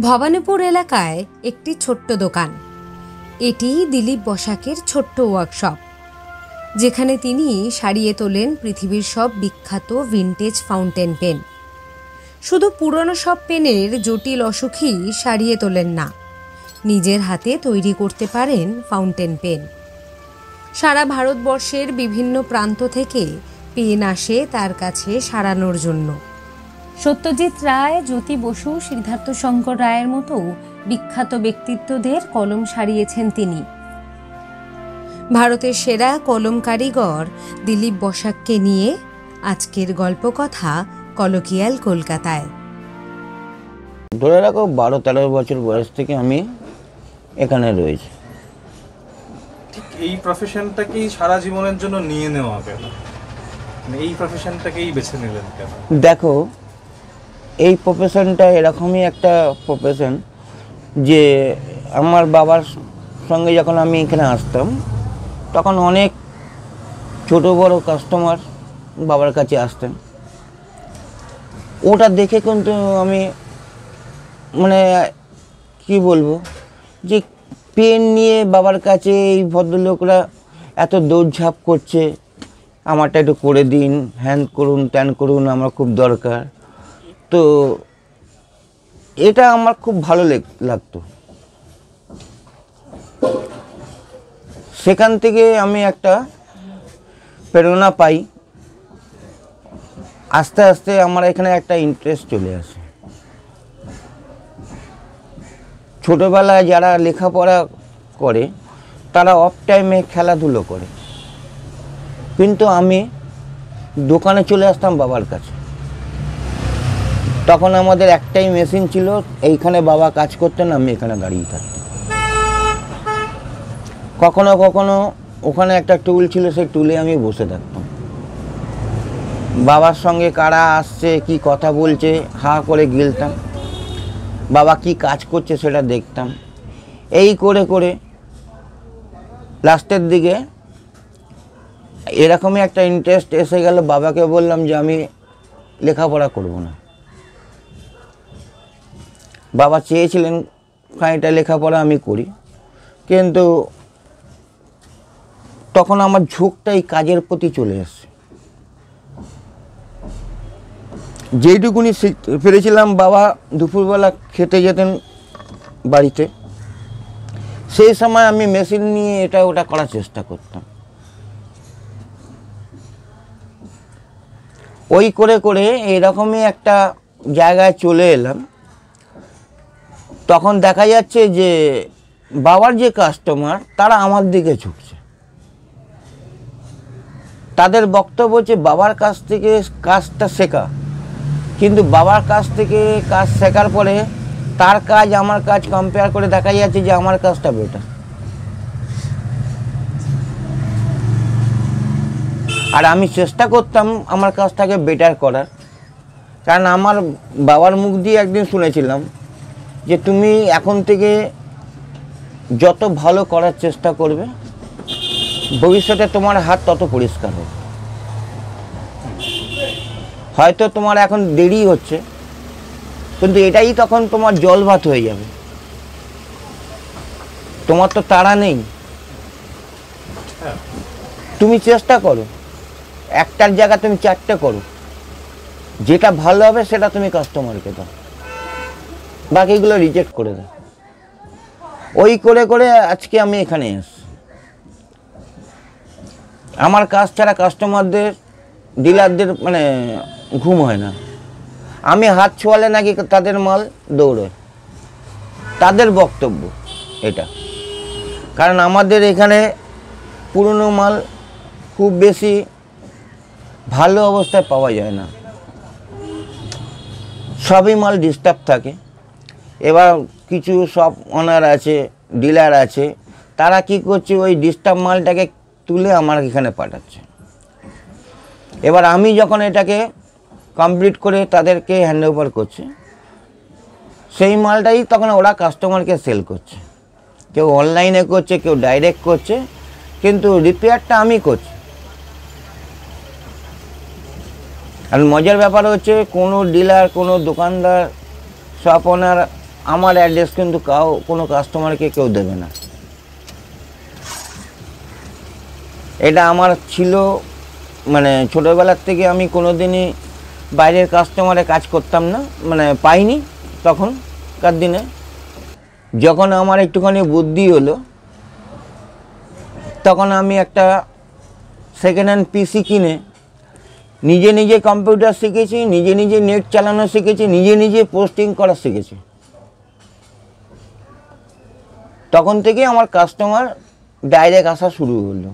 ভবানীপুর এলাকায় একটি ছোট্ট দোকান। এটি দিলীপ বসাকের ছোট্ট ওয়ার্কশপ, যেখানে তিনি সারিয়ে তোলেন পৃথিবীর সব বিখ্যাত ভিনটেজ ফাউন্টেন পেন। শুধু পুরনো সব পেনের জটিল অসুখই সারিয়ে তোলেন না, নিজের হাতে তৈরি করতে পারেন ফাউন্টেন পেন। সারা ভারতবর্ষের বিভিন্ন প্রান্ত থেকে পেন আসে তার কাছে সারানোর জন্য। সত্যজিৎ রায়, জ্যোতি বসু, সিদ্ধার্থ শঙ্কর রায়ের মতো বিখ্যাত ব্যক্তিত্বদের কলম সারিয়েছেন তিনি। ভারতের সেরা কলম কারিগর দিলীপ বসাককে নিয়ে আজকের গল্পকথা কলকিয়াল কলকাতায়। ধরে রাখো 12-13 বছর বয়স থেকে আমি এখানে রয়েছি। ঠিক এই প্রফেশনটাকেই সারা জীবনের জন্য নিয়ে নেওয়া কেন? এই প্রফেশনটাকেই বেছে নিলেন কেন? দেখো, এই প্রফেশনটা এরকমই একটা প্রফেশন যে আমার বাবার সঙ্গে যখন আমি এখানে আসতাম তখন অনেক ছোট বড় কাস্টমার বাবার কাছে আসতেন। ওটা দেখে কিন্তু আমি মানে কি বলবো যে পেন নিয়ে বাবার কাছে এই ভদ্রলোকরা এত দৌড়ঝাঁপ করছে, আমারটা একটু করে দিন, হ্যান করুন ত্যান করুন, আমার খুব দরকার। তো এটা আমার খুব ভালো লাগতো। সেখান থেকে আমি একটা প্রেরণা পাই। আস্তে আস্তে আমার এখানে একটা ইন্টারেস্ট চলে আসে। ছোটোবেলায় যারা লেখাপড়া করে তারা অফ টাইমে খেলাধুলো করে, কিন্তু আমি দোকানে চলে আসতাম বাবার কাছে। তখন আমাদের একটাই মেশিন ছিল, এইখানে বাবা কাজ করতেন, আমি এখানে দাঁড়িয়ে থাকতাম। কখনো কখনো ওখানে একটা টুল ছিল, সেই টুলে আমি বসে থাকতাম। বাবার সঙ্গে কারা আসছে, কি কথা বলছে, হা করে গিলতাম। বাবা কি কাজ করছে সেটা দেখতাম। এই করে করে লাস্টের দিকে এরকমই একটা ইন্টারেস্ট এসে গেল। বাবাকে বললাম যে আমি লেখাপড়া করব না। বাবা চেয়েছিলেন খানিকটা লেখাপড়া আমি করি, কিন্তু তখন আমার ঝোঁকটা এই কাজের প্রতি চলে এসছে। যেইটুকুনি পেরেছিলাম, বাবা দুপুরবেলা খেতে যেতেন বাড়িতে, সেই সময় আমি মেশিন নিয়ে এটা ওটা করার চেষ্টা করতাম। ওই করে করে এইরকমই একটা জায়গায় চলে এলাম। তখন দেখা যাচ্ছে যে বাবার যে কাস্টমার তারা আমার দিকে ঝুঁকছে। তাদের বক্তব্য হচ্ছে বাবার কাছ থেকে কাজটা শেখা, কিন্তু বাবার কাছ থেকে কাজ শেখার পরে তার কাজ আমার কাজ কম্পেয়ার করে দেখা যাচ্ছে যে আমার কাজটা বেটার। আর আমি চেষ্টা করতাম আমার কাজটাকে বেটার করার, কারণ আমার বাবার মুখ দিয়ে একদিন শুনেছিলাম যে তুমি এখন থেকে যত ভালো করার চেষ্টা করবে, ভবিষ্যতে তোমার হাত তত পরিষ্কার হবে। হয়তো তোমার এখন দেরি হচ্ছে, কিন্তু এটাই তখন তোমার জল ভাত হয়ে যাবে। তোমার তো তাড়া নেই, তুমি চেষ্টা করো, একটার জায়গা তুমি 4টে করো, যেটা ভালো হবে সেটা তুমি কাস্টমারকে দাও, বাকিগুলো রিজেক্ট করে দাও। ওই করে করে আজকে আমি এখানে এসেছি। আমার কাজ ছাড়া কাস্টমারদের, ডিলারদের মানে ঘুম হয় না। আমি হাত ছোঁয়ালে নাকি তাদের মাল দৌড়ে, তাদের বক্তব্য এটা। কারণ আমাদের এখানে পুরনো মাল খুব বেশি ভালো অবস্থায় পাওয়া যায় না, সবই মাল ডিস্টার্ব থাকে। এবার কিছু শপ ওনার আছে, ডিলার আছে, তারা কি করছে, ওই ডিস্টার্ব মালটাকে তুলে আমার এখানে পাঠাচ্ছে। এবার আমি যখন এটাকে কমপ্লিট করে তাদেরকে হ্যান্ড ওভার করছি, সেই মালটাই তখন ওরা কাস্টমারকে সেল করছে। কেউ অনলাইনে করছে, কেউ ডাইরেক্ট করছে, কিন্তু রিপেয়ারটা আমি করছি। আর মজার ব্যাপার হচ্ছে কোনো ডিলার, কোনো দোকানদার, শপ ওনার আমার অ্যাড্রেস কিন্তু কোনো কাস্টমারকে কেউ দেবে না। এটা আমার ছিল, মানে ছোটোবেলার থেকে আমি কোনো দিনই বাইরের কাস্টমারে কাজ করতাম না, মানে পাইনি। তখনকার দিনে যখন আমার একটুখানি বুদ্ধি হলো, তখন আমি একটা সেকেন্ড হ্যান্ড পিসি কিনে নিজে নিজে কম্পিউটার শিখেছি, নিজে নিজে নেট চালানো শিখেছি, নিজে নিজে পোস্টিং করা শিখেছি। তখন থেকে আমার কাস্টমার ডাইরেক্ট আসা শুরু হলো।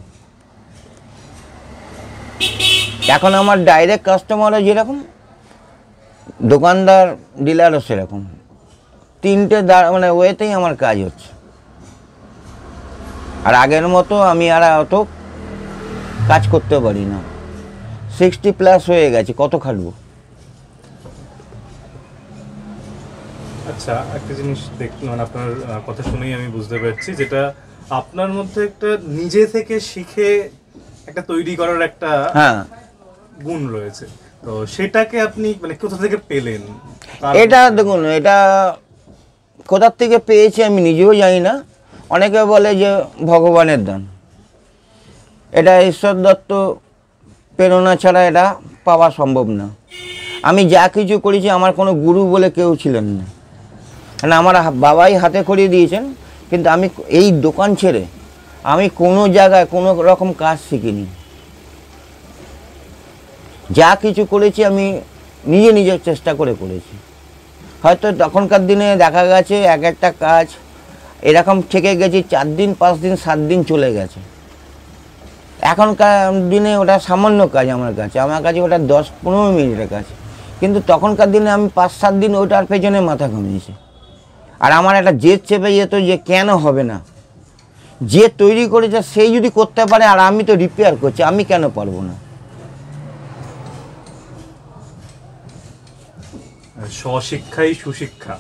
এখন আমার ডাইরেক্ট কাস্টমারও যেরকম, দোকানদার ডিলারও সেরকম, তিনটে মানে ওয়েতেই আমার কাজ হচ্ছে। আর আগের মতো আমি আর অত কাজ করতে পারি না, 60+ হয়ে গেছে, কত খাটবো। আচ্ছা, একটা জিনিস মানে আপনার কথা শুনেই আমি বুঝতে পারছি, যেটা আপনার মধ্যে একটা নিজে থেকে শিখে একটা তৈরি করার একটা গুণ রয়েছে। তো সেটাকে আপনি মানে কোথা থেকে পেলেন? এটা দেখুন, এটা কোথা থেকে পেয়েছি আমি নিজেও জানি না। অনেকে বলে যে ভগবানের দান, এটা ঈশ্বর দত্ত প্রেরণা ছাড়া এটা পাওয়া সম্ভব না। আমি যা কিছু করেছি আমার কোনো গুরু বলে কেউ ছিলেন না, মানে আমার বাবাই হাতে করিয়ে দিয়েছেন। কিন্তু আমি এই দোকান ছেড়ে আমি কোনো জায়গায় কোনো রকম কাজ শিখিনি। যা কিছু করেছি আমি নিজে নিজের চেষ্টা করে করেছি। হয়তো তখনকার দিনে দেখা গেছে এক একটা কাজ এরকম থেকে গেছি 4 দিন 5 দিন 7 দিন চলে গেছে। এখনকার দিনে ওটা সামান্য কাজ আমার কাছে ওটা 10-15 মিনিটের কাজ। কিন্তু তখনকার দিনে আমি 5-7 দিন ওটার পেছনে মাথা ঘামিয়েছি। আর আমার একটা জেদ চেপে যেত যে কেন হবে না, যে তৈরি করেছে সেই যদি করতে পারে আর আমি তো রিপেয়ার করছি, আমি কেন পারবো না। স্বশিক্ষাই সুশিক্ষা।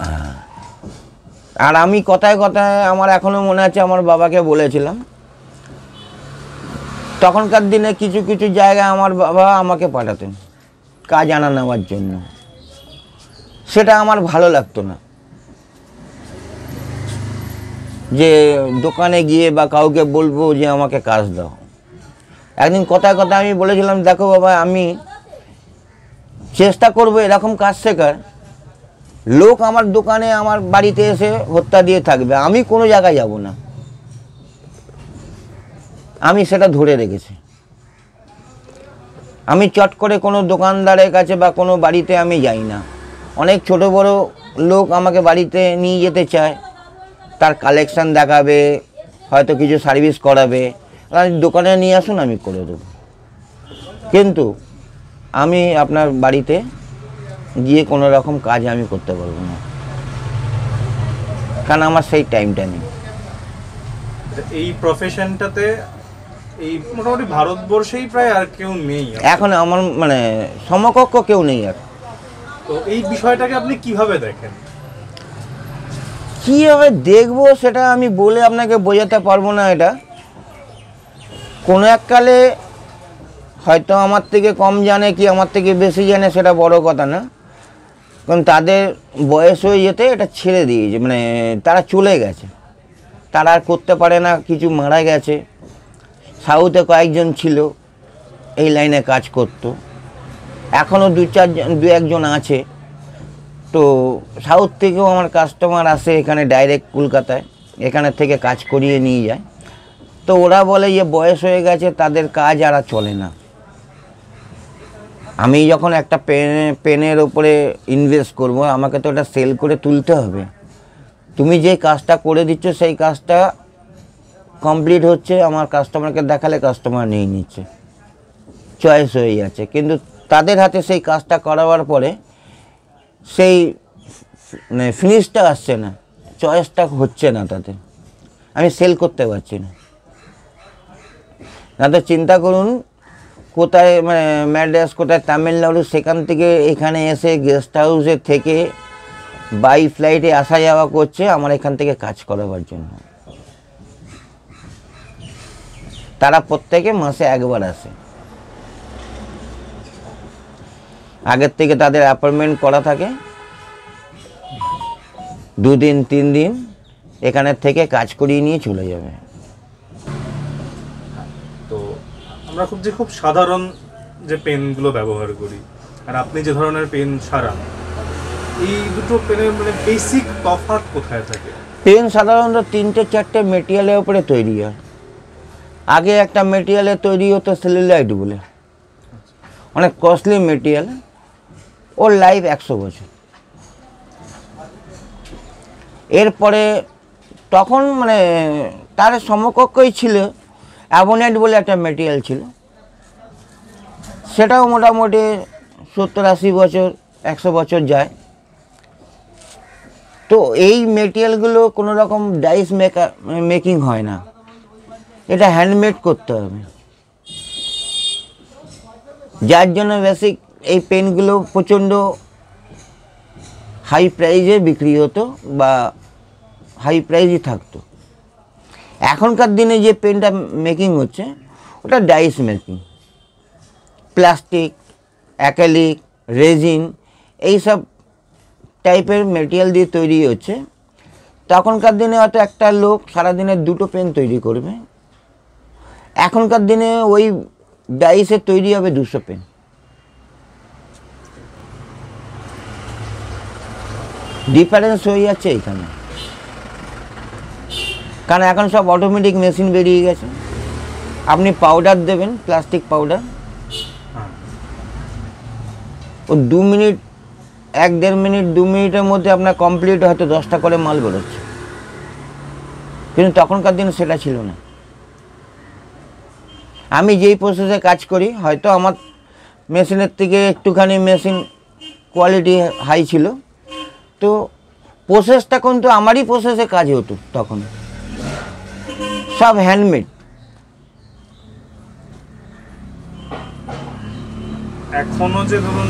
আর আমি কথায় কথায় আমার এখনো মনে আছে, আমার বাবাকে বলেছিলাম, তখনকার দিনে কিছু কিছু জায়গায় আমার বাবা আমাকে পাঠাতেন কাজ আনা নেওয়ার জন্য। সেটা আমার ভালো লাগতো না, যে দোকানে গিয়ে বা কাউকে বলবো যে আমাকে কাজ দাও। একদিন কথায় কথায় আমি বলেছিলাম, দেখো বাবা, আমি চেষ্টা করবো এরকম কাজ শেখার, লোক আমার দোকানে আমার বাড়িতে এসে হত্যা দিয়ে থাকবে, আমি কোনো জায়গায় যাব না। আমি সেটা ধরে রেখেছি। আমি চট করে কোনো দোকানদারের কাছে বা কোনো বাড়িতে আমি যাই না। অনেক ছোট বড় লোক আমাকে বাড়িতে নিয়ে যেতে চায়, তার কালেকশান দেখাবে, হয়তো কিছু সার্ভিস করাবে, দোকানে নিয়ে আসুন আমি করে দেবো। কিন্তু আমি আপনার বাড়িতে গিয়ে কোনো রকম কাজ আমি করতে পারবো না, কারণ আমার সেই টাইমটা নেই। এই প্রফেশনটাতে এই মোটামুটি ভারতবর্ষেই প্রায় আর কেউ নেই এখন, আমার মানে সমকক্ষ কেউ নেই আর। তো এই বিষয়টাকে আপনি কিভাবে দেখেন? কীভাবে দেখবো সেটা আমি বলে আপনাকে বোঝাতে পারবো না। এটা কোনো এককালে হয়তো আমার থেকে কম জানে কি আমার থেকে বেশি জানে, সেটা বড় কথা না, কারণ তাদের বয়স হয়ে যেতে এটা ছেড়ে দিয়েছে, মানে তারা চলে গেছে, তারা আর করতে পারে না, কিছু মারা গেছে। সাউথে কয়েকজন ছিল এই লাইনে কাজ করতো, এখনও 2-1জন আছে। তো সাউথ থেকেও আমার কাস্টমার আসে এখানে ডাইরেক্ট কলকাতায়, এখানে থেকে কাজ করিয়ে নিয়ে যায়। তো ওরা বলে যে বয়স হয়ে গেছে, তাদের কাজ আর চলে না। আমি যখন একটা পেনের ওপরে ইনভেস্ট করব, আমাকে তো ওটা সেল করে তুলতে হবে। তুমি যে কাজটা করে দিচ্ছ সেই কাজটা কমপ্লিট হচ্ছে, আমার কাস্টমারকে দেখালে কাস্টমার নিয়ে নিচ্ছে, চয়েস হয়ে যাচ্ছে। কিন্তু তাদের হাতে সেই কাজটা করাবার পরে সেই মানে ফিনিশটা আসছে না, চয়েসটা হচ্ছে না, তাতে আমি সেল করতে পারছি না। না তো চিন্তা করুন, কোথায় মানে ম্যাড্রাস, কোথায় তামিলনাড়ু, সেখান থেকে এখানে এসে গেস্ট হাউসে থেকে বাই ফ্লাইটে আসা যাওয়া করছে আমার এখান থেকে কাজ করাবার জন্য। তারা প্রত্যেকে মাসে একবার আসে, আগের থেকে তাদের অ্যাপয়েন্টমেন্ট করা থাকে। 2 দিন 3 দিন এখানের থেকে কাজ করিয়ে নিয়ে চলে যাবে। তো আমরা খুব সাধারণ যে পেনগুলো ব্যবহার করি আর আপনি যে ধরনের পেন সারান, এই দুটো পেনের মানে বেসিক তফাৎ কোথায় থাকে? পেন সাধারণত 3-4টে মেটেরিয়ালের উপরে তৈরি হয়। আগে একটা মেটেরিয়ালে তৈরি হতো সেলুলাইট বলে, অনেক কস্টলি মেটেরিয়াল, ওর লাইফ 100 বছর। এরপরে তখন মানে তার সমকক্ষই ছিল অ্যাবোনাইট বলে একটা মেটেরিয়াল ছিল, সেটাও মোটামুটি 70-80 বছর 100 বছর যায়। তো এই মেটেরিয়ালগুলো কোনো রকম ডাইস মেকিং হয় না, এটা হ্যান্ডমেড করতে হবে, যার জন্য বেসিক এই পেনগুলো প্রচণ্ড হাই প্রাইজে বিক্রি হতো বা হাই প্রাইজই থাকতো। এখনকার দিনে যে পেনটা মেকিং হচ্ছে ওটা dice making, plastic, acrylic, resin এইসব টাইপের মেটেরিয়াল দিয়ে তৈরি হচ্ছে। তখনকার দিনে হয়তো একটা লোক সারাদিনে 2টো পেন তৈরি করবে, এখনকার দিনে ওই ডাইসে তৈরি হবে 200 পেন। ডিফারেন্স হয়ে যাচ্ছে এইখানে, কারণ এখন সব অটোমেটিক মেশিন বেরিয়ে গেছে। আপনি পাউডার দেবেন, প্লাস্টিক পাউডার, ও 2 মিনিট 1-1.5 মিনিট 2 মিনিটের মধ্যে আপনার কমপ্লিট হয়তো 10টা করে মাল বেরোচ্ছে, কিন্তু তখনকার দিনে সেটা ছিল না। আমি যেই প্রসেসে কাজ করি, হয়তো আমার মেশিনের থেকে একটুখানি মেশিন কোয়ালিটি হাই ছিল, তো প্রসেসটা কিন্তু আমারই প্রসেসে কাজ হতো, তখন সব হ্যান্ডমেড। এখনো যে ধরুন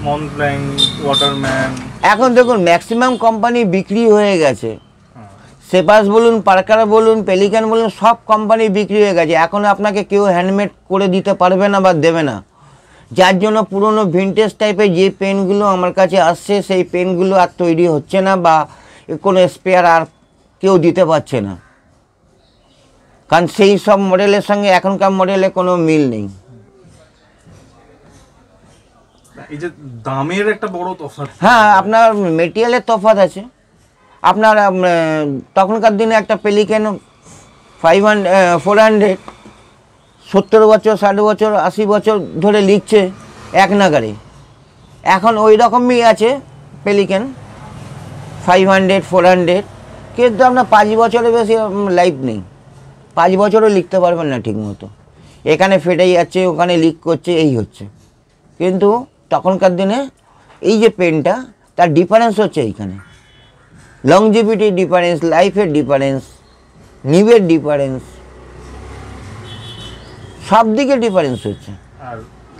মনব্ল্যাঙ্ক, ওয়াটারম্যান, এখন দেখুন ম্যাক্সিমাম কোম্পানি বিক্রি হয়ে গেছে, সেপাস বলুন, পার্কার বলুন, পেলিকান বলুন, সব কোম্পানি বিক্রি হয়ে গেছে। এখন আপনাকে কেউ হ্যান্ডমেড করে দিতে পারবে না বা দেবে না, যার জন্য পুরনো ভিনটেজ টাইপের যে পেনগুলো আমার কাছে আসছে সেই পেনগুলো আর তৈরি হচ্ছে না বা কোনো স্পেয়ার আর কেউ দিতে পারছে না, কারণ সেই সব মডেলের সঙ্গে এখনকার মডেলে কোনো মিল নেই। এই যে দামের একটা বড় তফাৎ। হ্যাঁ, আপনার মেটেরিয়ালের তফাৎ আছে। আপনার তখনকার দিনে একটা পেলিকেন 400 70 বছর 60 বছর 80 বছর ধরে লিখছে এক নাগারে। এখন ওই রকমই আছে পেলিকেন 500 400, কিন্তু আপনার 5 বছরের বেশি লাইফ নেই, 5 বছরও লিখতে পারবেন না ঠিক মতো। এখানে ফেটে যাচ্ছে, ওখানে লিক করছে, এই হচ্ছে। কিন্তু তখনকার দিনে এই যে পেনটা, তার ডিফারেন্স হচ্ছে এইখানে, লংজিভিটি ডিফারেন্স, লাইফের ডিফারেন্স, নিবের ডিফারেন্স, সব দিকে ডিফারেন্স হচ্ছে। আর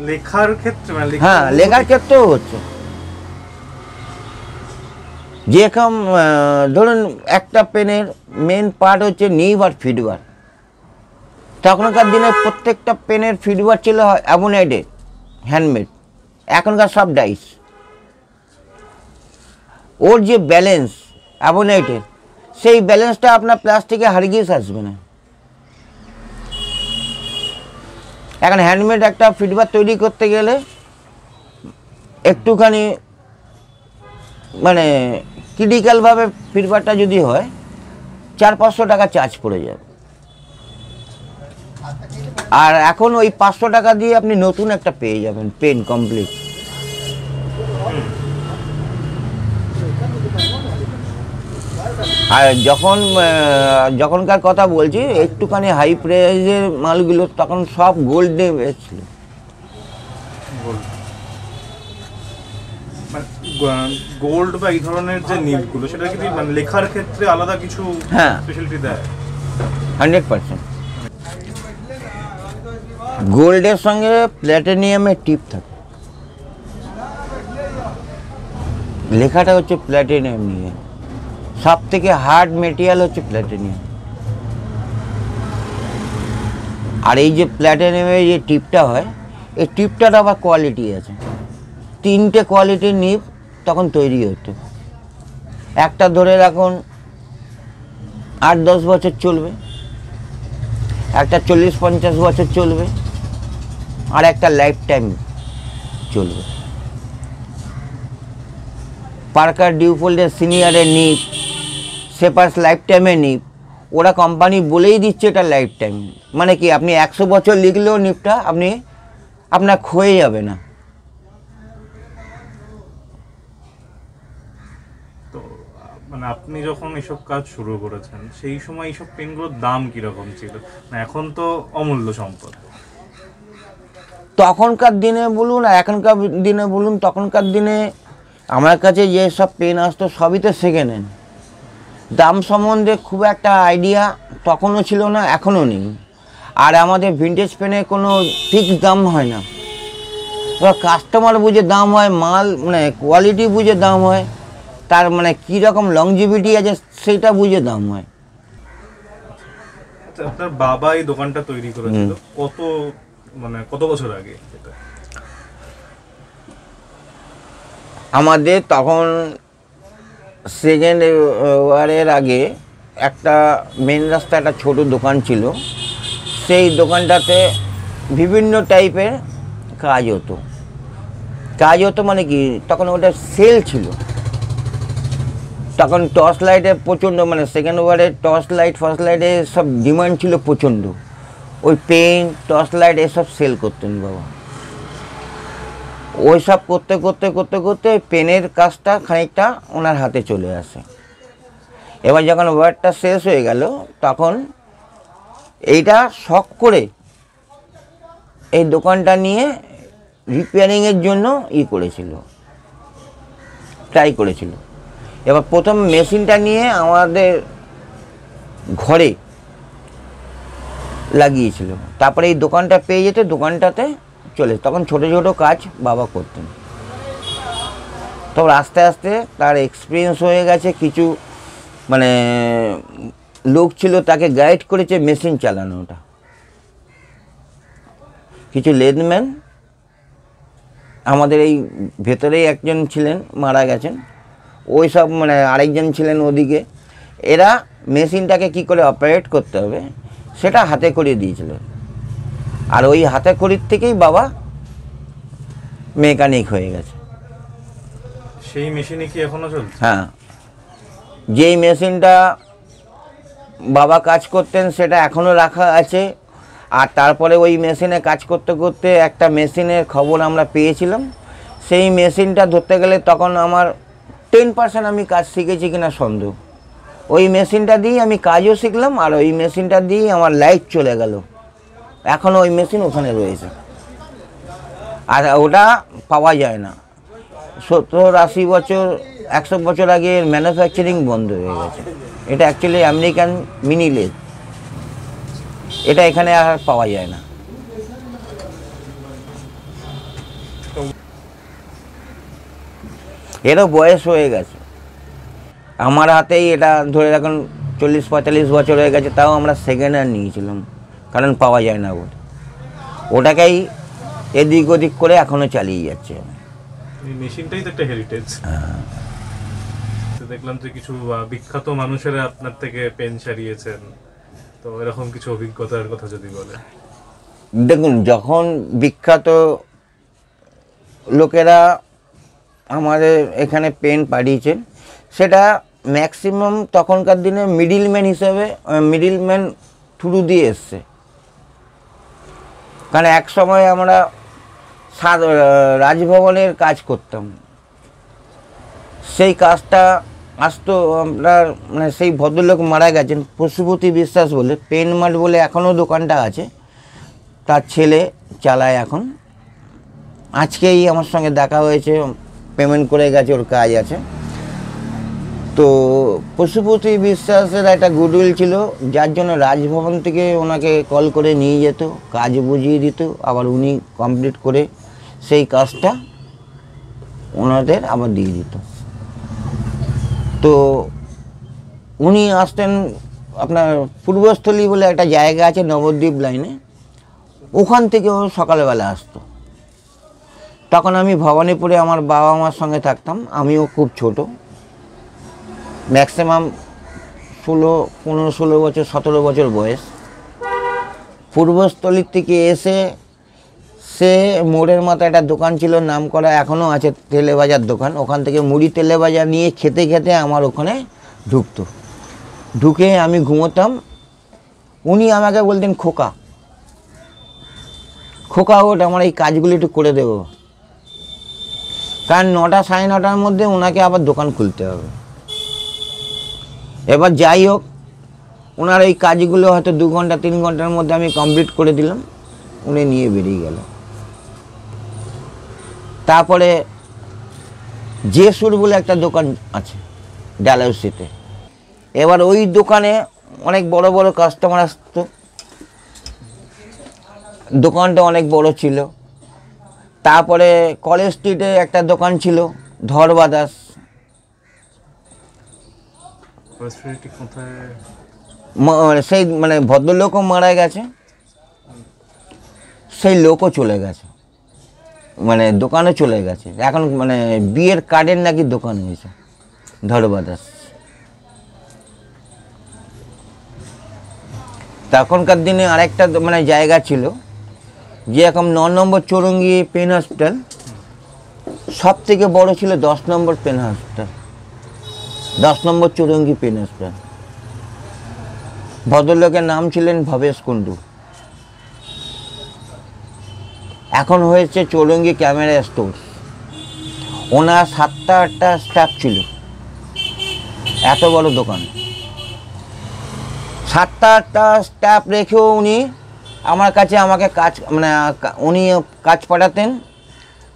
লেখার ক্ষেত্রে, হ্যাঁ, লেখার ক্ষেত্রেও হচ্ছে। যেরকম ধরুন একটা পেনের মেন পার্ট হচ্ছে নিব আর ফিডবার। তখনকার দিনে প্রত্যেকটা পেনের ফিডবার ছিল অ্যাবোনাইডের, হ্যান্ডমেড, এখনকার সব ডাইস। ওর যে ব্যালেন্স অ্যাবোনাইটের, সেই ব্যালেন্সটা আপনার প্লাস্টিকে হারগিস আসবে না। এখন হ্যান্ডমেড একটা ফিডবার তৈরি করতে গেলে একটুখানি মানে ক্রিটিক্যালভাবে ফিডবারটা যদি হয় 400-500 টাকা চার্জ পড়ে যাবে। আর এখন ওই 500 টাকা দিয়ে আপনি নতুন একটা পেয়ে যাবেন পেন কমপ্লিট। আর যখনকার কথা বলছি, একটুখানি হাই প্রাইজের মালগুলো তখন সব গোল্ডে এসেছিল। গোল্ড বা এই ধরনের যে নিবগুলো, সেটা কি মানে লেখার ক্ষেত্রে আলাদা কিছু স্পেশালিটি দেয়? 100%। গোল্ডের সঙ্গে প্ল্যাটিনিয়ামের টিপ থাকে, লেখাটা হচ্ছে প্ল্যাটিনিয়াম নিয়ে। সব থেকে হার্ড মেটেরিয়াল হচ্ছে প্ল্যাটিনিয়াম। আর এই যে প্ল্যাটিনিয়ামের যে টিপটা হয়, এই টিপটার আবার কোয়ালিটি আছে। 3টে কোয়ালিটির নিব তখন তৈরি হতো। একটা ধরে রাখুন 8-10 বছর চলবে, একটা 40-50 বছর চলবে, আর একটা লাইফ টাইম চলবে। পার্কার ডিউফোল্ডের সিনিয়রের নিপ, সেপার্স লাইফ টাইমের নিপ, ওরা কোম্পানি বলেই দিচ্ছে এটা লাইফ টাইম। মানে কি, আপনি 100 বছর লিখলেও নিপটা আপনার ক্ষয়ে যাবে না। তো মানে আপনি যখন এসব কাজ শুরু করেছেন সেই সময় এইসব পেনগুলোর দাম কিরকম ছিল? না এখন তো অমূল্য সম্পদ। তখনকার দিনে বলুন আর এখনকার দিনে বলুন, তখনকার দিনে আমার কাছে যে সব পেন আসতো সবই তো সেকেন্ড হ্যান্ড। দাম সম্বন্ধে খুব একটা আইডিয়া তখনও ছিল না, এখনও নেই। আর আমাদের ভিন্টেজ পেনে কোনো ফিক্সড দাম হয় না, এবার কাস্টমার বুঝে দাম হয়, মাল মানে কোয়ালিটি বুঝে দাম হয়, তার মানে কীরকম লংজিভিটি আছে সেইটা বুঝে দাম হয়। আচ্ছা, আপনার বাবা এই দোকানটা তৈরি করেছিল কত বছর আগে? আমাদের তখন সেকেন্ড ওয়ারের আগে একটা মেন রাস্তা একটা ছোট দোকান ছিল, সেই দোকানটাতে বিভিন্ন টাইপের কাজ হতো। মানে কি, তখন ওটা সেল ছিল। তখন টর্চ লাইটের প্রচণ্ড, মানে সেকেন্ড ওয়ারের টর্চ লাইট ফার্স্ট লাইটের সব ডিমান্ড ছিল প্রচণ্ড। ওই পেন টর্চ লাইট এসব সেল করতেন বাবা। ওই সব করতে করতে করতে করতে পেনের কাজটা খানিকটা ওনার হাতে চলে আসে। এবার যখন ওয়ারটা শেষ হয়ে গেল তখন এইটা শখ করে এই দোকানটা নিয়ে রিপেয়ারিংয়ের জন্য ট্রাই করেছিল। এবার প্রথম মেশিনটা নিয়ে আমাদের ঘরে লাগিয়েছিল, তারপরে এই দোকানটা পেয়ে যেতে দোকানটাতে চলে। তখন ছোট ছোট কাজ বাবা করতেন। তখন আস্তে আস্তে তার এক্সপিরিয়েন্স হয়ে গেছে, কিছু মানে লোক ছিল তাকে গাইড করেছে মেশিন চালানোটা। কিছু লেদম্যান, আমাদের এই ভেতরেই একজন ছিলেন মারা গেছেন, ওই সব মানে আরেকজন ছিলেন ওদিকে, এরা মেশিনটাকে কি করে অপারেট করতে হবে সেটা হাতে করে দিয়েছিল। আর ওই হাতে খড়ির থেকেই বাবা মেকানিক হয়ে গেছে। সেই মেশিনে কি এখনো চলছে? হ্যাঁ, যেই মেশিনটা বাবা কাজ করতেন সেটা এখনও রাখা আছে। আর তারপরে ওই মেশিনে কাজ করতে করতে একটা মেশিনের খবর আমরা পেয়েছিলাম। সেই মেশিনটা ধরতে গেলে তখন আমার 10% আমি কাজ শিখেছি কিনা সন্দেহ। ওই মেশিনটা দিয়েই আমি কাজও শিখলাম, আর ওই মেশিনটা দিয়েই আমার লাইফ চলে গেল। এখনও ওই মেশিন ওখানে রয়েছে, আর ওটা পাওয়া যায় না। 70-80 বছর 100 বছর আগে ম্যানুফ্যাকচারিং বন্ধ হয়ে গেছে। এটা অ্যাকচুয়ালি আমেরিকান মিনি লেথ, এটা এখানে আর পাওয়া যায় না। এরও বয়স হয়ে গেছে। আমার হাতেই এটা ধরে রাখুন 40-45 বছর হয়ে গেছে, তাও আমরা সেকেন্ড হ্যান্ড নিয়েছিলাম, কারণ পাওয়া যায় না বলে। ওটাকেই এদিক ওদিক করে এখনও চালিয়ে যাচ্ছে। এই মেশিনটাই তো একটা হেরিটেজ। দেখলাম যে কিছু বিখ্যাত মানুষেরা আপনার থেকে পেন সারিয়েছেন, তো এরকম কিছু অভিজ্ঞতার কথা যদি বলেন। দেখুন, যখন বিখ্যাত লোকেরা আমাদের এখানে পেন পাঠিয়েছেন, সেটা ম্যাক্সিমাম তখনকার দিনে মিডিলম্যান থ্রু দিয়ে এসছে। কারণ এক সময় আমরা রাজভবনের কাজ করতাম, সেই কাজটা আসতো আপনার মানে সেই ভদ্রলোক মারা গেছেন পশুপতি বিশ্বাস বলে, পেন মার্ট বলে এখনও দোকানটা আছে, তার ছেলে চালায় এখন। আজকেই আমার সঙ্গে দেখা হয়েছে, পেমেন্ট করে গেছে, ওর কাজ আছে। তো পশুপতি বিশ্বাসের একটা গুডউইল ছিল, যার জন্য রাজভবন থেকে ওনাকে কল করে নিয়ে যেত, কাজ বুঝিয়ে দিত, আবার উনি কমপ্লিট করে সেই কাজটা ওনাদের আবার দিয়ে দিত। তো উনি আসতেন আপনার পূর্বস্থলী বলে একটা জায়গা আছে নবদ্বীপ লাইনে, ওখান থেকেও সকালবেলা আসতো। তখন আমি ভবানীপুরে আমার বাবা মার সঙ্গে থাকতাম, আমিও খুব ছোট। ম্যাক্সিমাম 15-16 বছর 17 বছর বয়স। পূর্বস্থলীর থেকে এসে সে মোড়ের মাথায় একটা দোকান ছিল নাম করা, এখনও আছে, তেলে ভাজার দোকান। ওখান থেকে মুড়ি তেলে ভাজা নিয়ে খেতে খেতে আমার ওখানে ঢুকতো। ঢুকে আমি ঘুমোতাম, উনি আমাকে বলতেন খোকা খোকা ওঠ, আমার এই কাজগুলো একটু করে দেবো। কারণ 9টা 9:30টার মধ্যে ওনাকে আবার দোকান খুলতে হবে। এবার যাই হোক, ওনার এই কাজগুলো হয়তো 2 ঘন্টা 3 ঘন্টার মধ্যে আমি কমপ্লিট করে দিলাম, উনি নিয়ে বেরিয়ে গেল। তারপরে যে সুর বলে একটা দোকান আছে ডালহাউসিতে। এবার ওই দোকানে অনেক বড় বড় কাস্টমার আসতো, দোকানটা অনেক বড় ছিল। তারপরে কলেজ স্ট্রিটে একটা দোকান ছিল ধর বাদাস। সেই মানে ভদ্রলোকও মারা গেছে, সেই লোকও চলে গেছে, মানে দোকানও চলে গেছে। এখন মানে বিয়ের কার্ডের নাকি দোকান হয়েছে ধর বাদাস। তখনকার দিনে আরেকটা মানে জায়গা ছিল, যেরকম 9 নম্বর চৌরঙ্গি পেন হসপিটাল, সব থেকে বড় ছিল 10 নম্বর পেন হসপিটাল, 10 নম্বর চৌরঙ্গি পেন হসপিটাল। ভদ্রলোকের নাম ছিলেন ভবেশ কুণ্ডু। এখন হয়েছে চৌরঙ্গি ক্যামেরা স্টোর। ওনার 7টা-8টা স্টাফ ছিল, এত বড় দোকান। 7টা-8টা স্টাফ রেখেও উনি আমার কাছে আমাকে কাজ মানে উনি কাজ পাঠাতেন,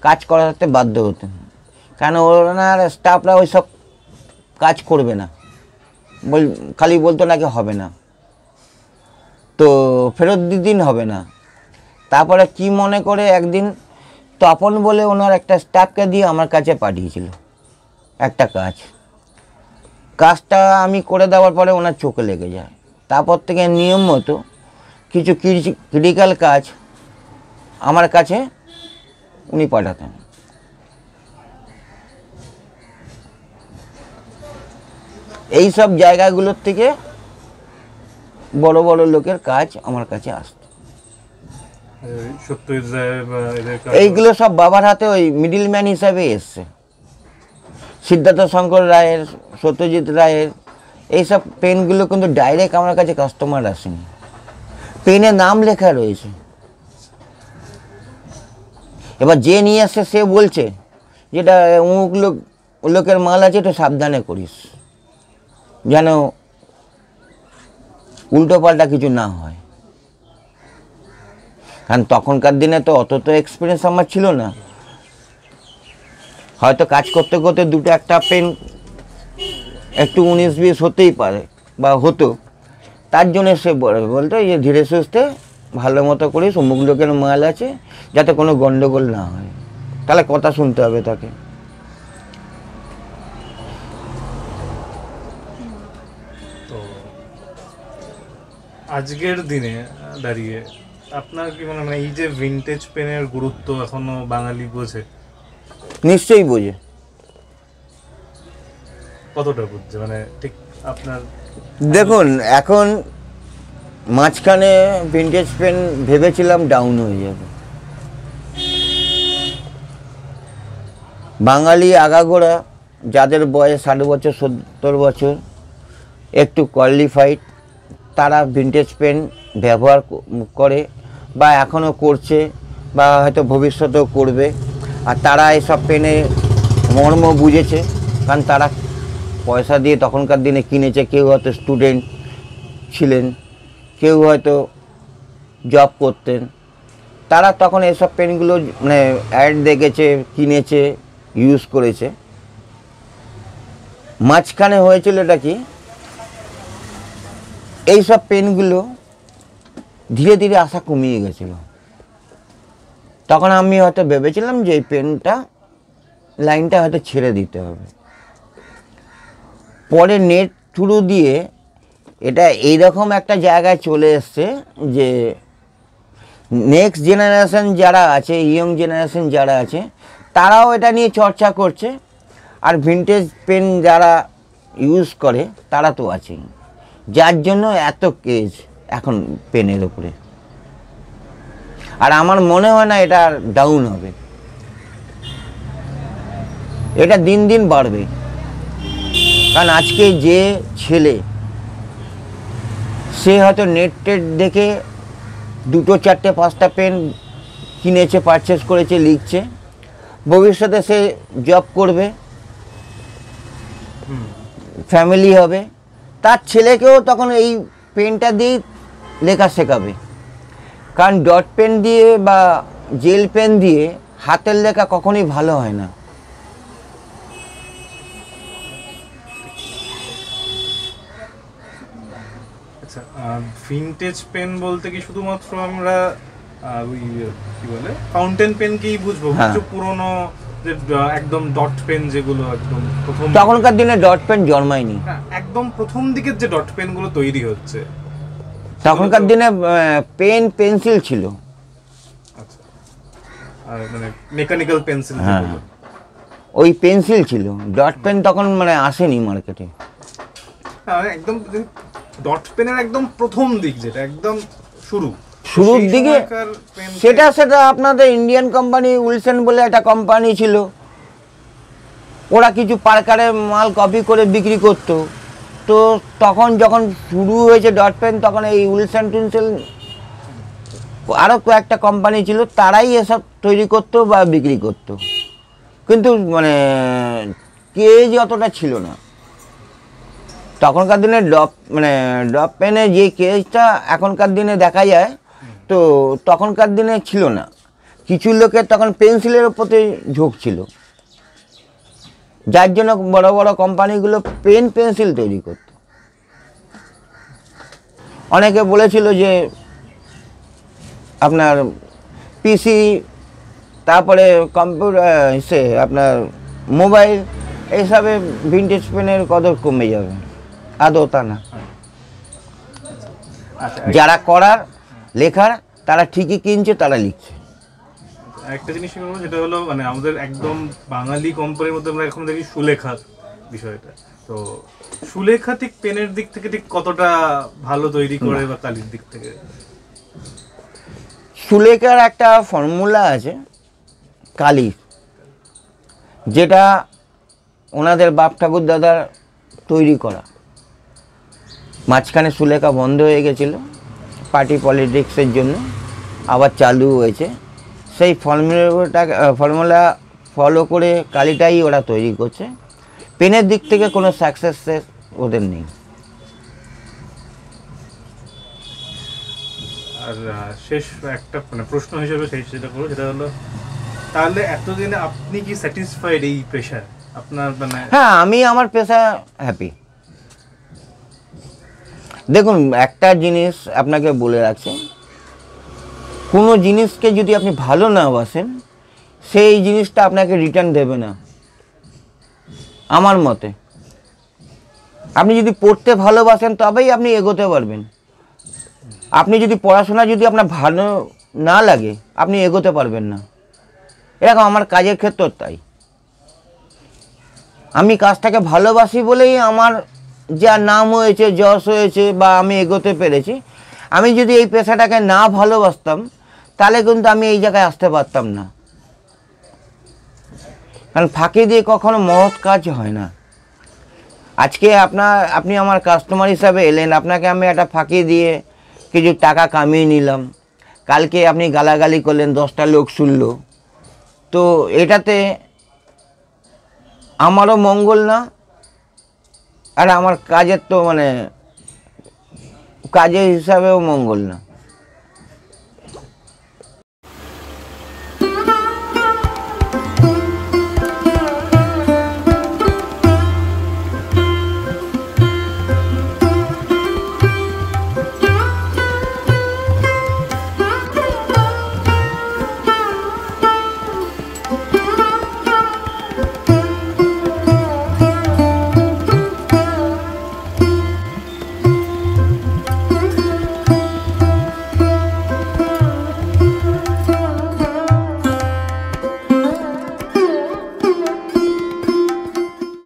কাজ করাতে বাধ্য হতেন। কারণ ওনার স্টাফরা ওই সব কাজ করবে না, খালি বলতো নাকি হবে না, তো ফেরত দিন হবে না। তারপরে কি মনে করে একদিন তপন বলে ওনার একটা স্টাফকে দিয়ে আমার কাছে পাঠিয়েছিল একটা কাজটা আমি করে দেওয়ার পরে ওনার চোখে লেগে যায়। তারপর থেকে নিয়ম মতো কিছু ক্রিটিক্যাল কাজ আমার কাছে উনি পাঠাতেন। এই সব জায়গাগুলোর থেকে বড় বড় লোকের কাজ আমার কাছে আসতো। এইগুলো সব বাবার হাতে ওই মিডিল ম্যান হিসাবে এসছে। সিদ্ধার্থ শঙ্কর রায়ের, সত্যজিৎ রায়ের এইসব পেনগুলো কিন্তু ডাইরেক্ট আমার কাছে কাস্টমার আসেনি, পেনে নাম লেখা রয়েছে। এবার যে নিয়ে আসছে সে বলছে যেটা অমুক লোকের মাল আছে, একটু সাবধানে করিস যেন উল্টো পাল্টা কিছু না হয়। কারণ তখনকার দিনে তো অত তো এক্সপিরিয়েন্স আমার ছিল না, হয়তো কাজ করতে করতে 2-1টা পেন একটু 19-20 হতেই পারে বা হতো। তার জন্য সে বলতো যে ধীরে সুস্থে ভালো মতো করিস, অমুক লোকের মাল আছে, যাতে কোনো গন্ডগোল না হয়। তাহলে কথা শুনতে হবে তাকে। তো আজকের দিনে দাঁড়িয়ে আপনার কি মনে হয় এই যে ভিনটেজ পেনের গুরুত্ব এখনো বাঙালি বোঝে? নিশ্চয়ই বোঝে। কতটা বুঝছে মানে ঠিক আপনার? দেখুন, এখন মাঝখানে ভিনটেজ পেন ভেবেছিলাম ডাউন হয়ে যাবে। বাঙালি আগাগোড়া যাদের বয়স 60 বছর 70 বছর, একটু কোয়ালিফাইড, তারা ভিনটেজ পেন ব্যবহার করে বা এখনও করছে বা হয়তো ভবিষ্যতেও করবে। আর তারা এসব পেনে মর্ম বুঝেছে, কারণ তারা পয়সা দিয়ে তখনকার দিনে কিনেছে। কেউ হয়তো স্টুডেন্ট ছিলেন, কেউ হয়তো জব করতেন, তারা তখন এসব পেনগুলো মানে অ্যাড দেখেছে, কিনেছে, ইউজ করেছে। মাঝখানে হয়েছিল এটা কি, এইসব পেনগুলো ধীরে ধীরে আসা কমিয়ে গেছিল। তখন আমি হয়তো ভেবেছিলাম যে এই পেনটা লাইনটা হয়তো ছেড়ে দিতে হবে। পরে নেট থ্রু দিয়ে এটা এইরকম একটা জায়গায় চলে এসছে যে নেক্সট জেনারেশন যারা আছে, ইয়ং জেনারেশন যারা আছে, তারাও এটা নিয়ে চর্চা করছে। আর ভিনটেজ পেন যারা ইউজ করে তারা তো আছেই, যার জন্য এত কেজ এখন পেনের ওপরে। আর আমার মনে হয় না এটা ডাউন হবে, এটা দিন দিন বাড়বে। কারণ আজকে যে ছেলে সে হয়তো নেট টেট দেখে 2, 4, 5টা পেন কিনেছে, পারচেস করেছে, লিখছে, ভবিষ্যতে সে জব করবে, ফ্যামিলি হবে, তার ছেলেকেও তখন এই পেনটা দিয়েই লেখা শেখাবে। কারণ ডট পেন দিয়ে বা জেল পেন দিয়ে হাতের লেখা কখনোই ভালো হয় না। আচ্ছা, ভিনটেজ পেন বলতে কি শুধুমাত্র আমরা ওই কি বলে ফাউন্টেন পেনকেই বুঝবো? কিছু পুরনো যে একদম ডট পেন যেগুলো একদম প্রথম, তখনকার দিনে ডট পেন জন্মায়নি, একদম প্রথম দিকের যে ডট পেন গুলো তৈরি হচ্ছে তখনকার দিনে পেন পেন্সিল ছিল। আচ্ছা, আর মানে মেকানিক্যাল পেন্সিল, ওই পেন্সিল ছিল, ডট পেন তখন মানে আসেনি মার্কেটে। একদম ডট পেনের একদম প্রথম দিক, যেটা একদম শুরুর দিকে, সেটা আপনাদের ইন্ডিয়ান কোম্পানি উইলসন বলে একটা কোম্পানি ছিল, ওরা কিছু পার্কারে মাল কপি করে বিক্রি করতো। তো তখন যখন শুরু হয়েছে ডট পেন, তখন এই উইলসন টুইলসন আরও কয়েকটা কোম্পানি ছিল, তারাই এসব তৈরি করতো বা বিক্রি করতো, কিন্তু মানে কেজ অতটা ছিল না। তখনকার দিনে ডট পেনে যে কেজটা এখনকার দিনে দেখা যায়, তো তখনকার দিনে ছিল না। কিছু লোকের তখন পেন্সিলের প্রতি ঝোঁক ছিল, যার জন্য বড় বড় কোম্পানিগুলো পেন পেন্সিল তৈরি করত। অনেকে বলেছিল যে আপনার পিসি, তারপরে কম্পিউটার, আপনার মোবাইল, এইসবে ভিনটেজ পেনের কদর কমে যাবে, আদৌ তা না। যারা করার লেখার তারা ঠিকই কিনছে, তারা লিখছে। একটা জিনিস বলবো, যেটা হলো মানে আমাদের একদম বাঙালি কোম্পানির মধ্যে আমরা এখন দেখি সুলেখার বিষয়টা। তো সুলেখা ঠিক পেনের দিক থেকে ঠিক কতটা ভালো তৈরি করে বা কালির দিক থেকে? সুলেখার একটা ফর্মুলা আছে কালির, যেটা ওনাদের বাপ ঠাকুর দাদার তৈরি করা। মাঝখানে সুলেখা বন্ধ হয়ে গেছিল পার্টি পলিটিক্সের জন্য, আবার চালু হয়েছে। সেই ফর্মুলা ফলো করে কালিটাই ওরা তৈরি করছে। পেনের দিক থেকে কোনো সাকসেস ওদের নেই। আর শেষ একটা মানে প্রশ্ন হিসেবে সেটা করবো, যেটা হলো তাহলে এতদিনে আপনি কি স্যাটিসফাইড এই পেশা আপনার? মানে হ্যাঁ, আমি আমার পেশা হ্যাপি। দেখুন, একটা জিনিস আপনাকে বলে রাখছি, কোনো জিনিসকে যদি আপনি ভালো না বাসেন, সেই জিনিসটা আপনাকে রিটার্ন দেবে না আমার মতে। আপনি যদি পড়তে ভালোবাসেন তবেই আপনি এগোতে পারবেন। আপনি যদি পড়াশোনা যদি আপনার ভালো না লাগে, আপনি এগোতে পারবেন না। এরকম আমার কাজের ক্ষেত্রেও তাই। আমি কাজটাকে ভালোবাসি বলেই আমার যা নাম হয়েছে, যশ হয়েছে, বা আমি এগোতে পেরেছি। আমি যদি এই পেশাটাকে না ভালোবাসতাম, তাহলে কিন্তু আমি এই জায়গায় আসতে পারতাম না। কারণ ফাঁকি দিয়ে কখনো মহৎ কাজ হয় না। আজকে আপনি আমার কাস্টমার হিসাবে এলেন, আপনাকে আমি একটা ফাঁকি দিয়ে কিছু টাকা কামিয়ে নিলাম, কালকে আপনি গালাগালি করলেন, 10টা লোক শুনল, তো এটাতে আমারও মঙ্গল না, আর আমার কাজের তো মানে কাজের হিসাবেও মঙ্গল না।